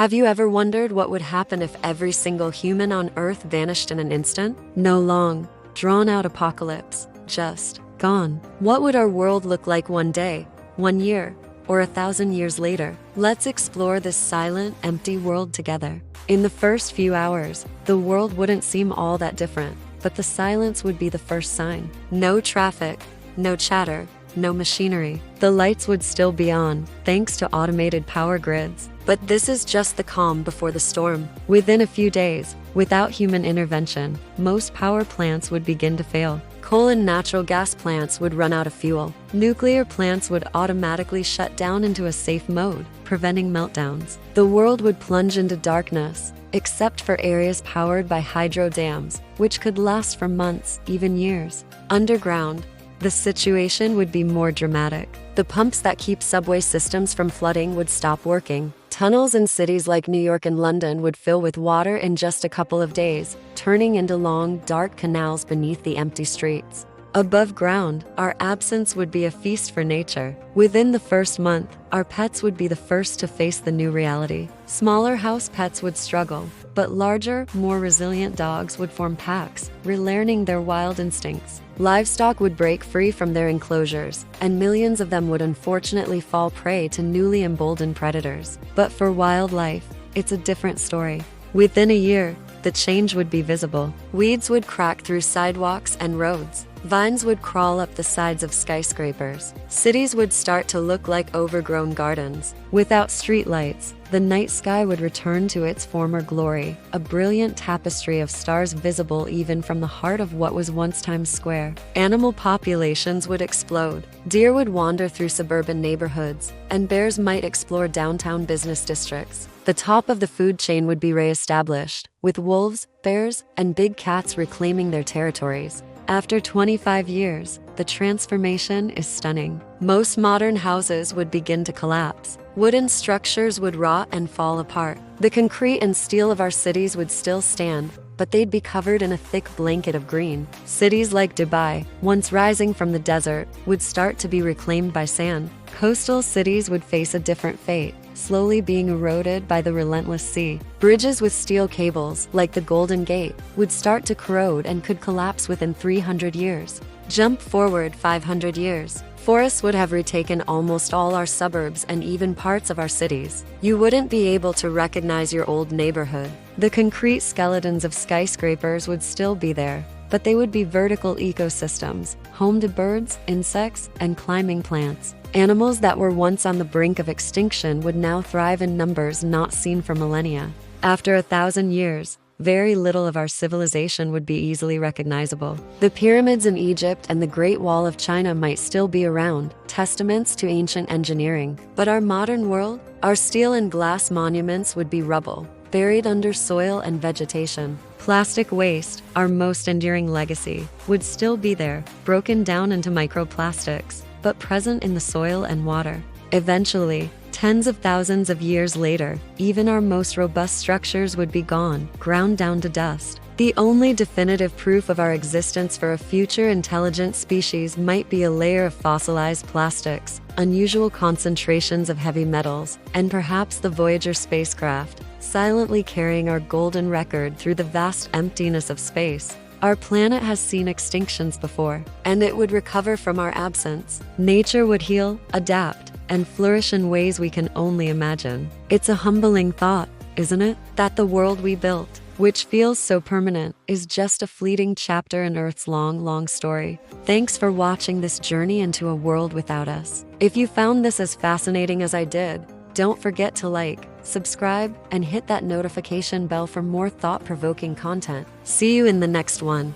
Have you ever wondered what would happen if every single human on Earth vanished in an instant? No long, drawn-out apocalypse, just gone. What would our world look like one day, 1 year, or 1,000 years later? Let's explore this silent, empty world together. In the first few hours, the world wouldn't seem all that different, but the silence would be the first sign. No traffic, no chatter, no machinery. The lights would still be on, thanks to automated power grids. But this is just the calm before the storm. Within a few days, without human intervention, most power plants would begin to fail. Coal and natural gas plants would run out of fuel. Nuclear plants would automatically shut down into a safe mode, preventing meltdowns. The world would plunge into darkness, except for areas powered by hydro dams, which could last for months, even years. Underground, the situation would be more dramatic. The pumps that keep subway systems from flooding would stop working. Tunnels in cities like New York and London would fill with water in just a couple of days, turning into long, dark canals beneath the empty streets. Above ground, our absence would be a feast for nature. Within the first month, our pets would be the first to face the new reality. Smaller house pets would struggle, but larger, more resilient dogs would form packs, relearning their wild instincts. Livestock would break free from their enclosures, and millions of them would unfortunately fall prey to newly emboldened predators. But for wildlife, it's a different story. Within a year, the change would be visible. Weeds would crack through sidewalks and roads. Vines would crawl up the sides of skyscrapers. Cities would start to look like overgrown gardens. Without streetlights, the night sky would return to its former glory, a brilliant tapestry of stars visible even from the heart of what was once Times Square. Animal populations would explode. Deer would wander through suburban neighborhoods, and bears might explore downtown business districts. The top of the food chain would be re-established, with wolves, bears, and big cats reclaiming their territories. After 25 years, the transformation is stunning. Most modern houses would begin to collapse. Wooden structures would rot and fall apart. The concrete and steel of our cities would still stand, but they'd be covered in a thick blanket of green. Cities like Dubai, once rising from the desert, would start to be reclaimed by sand. Coastal cities would face a different fate, slowly being eroded by the relentless sea. Bridges with steel cables, like the Golden Gate, would start to corrode and could collapse within 300 years. Jump forward 500 years. Forests would have retaken almost all our suburbs and even parts of our cities. You wouldn't be able to recognize your old neighborhood. The concrete skeletons of skyscrapers would still be there, but they would be vertical ecosystems, home to birds, insects, and climbing plants. Animals that were once on the brink of extinction would now thrive in numbers not seen for millennia. After 1,000 years, very little of our civilization would be easily recognizable. The pyramids in Egypt and the Great Wall of China might still be around, testaments to ancient engineering. But our modern world, our steel and glass monuments would be rubble, buried under soil and vegetation. Plastic waste, our most enduring legacy, would still be there, broken down into microplastics, but present in the soil and water. Eventually, tens of thousands of years later, even our most robust structures would be gone, ground down to dust. The only definitive proof of our existence for a future intelligent species might be a layer of fossilized plastics, unusual concentrations of heavy metals, and perhaps the Voyager spacecraft, silently carrying our golden record through the vast emptiness of space. Our planet has seen extinctions before, and it would recover from our absence. Nature would heal, adapt, and flourish in ways we can only imagine. It's a humbling thought, isn't it? That the world we built, which feels so permanent, is just a fleeting chapter in Earth's long, long story. Thanks for watching this journey into a world without us. If you found this as fascinating as I did, don't forget to like, subscribe, and hit that notification bell for more thought-provoking content. See you in the next one.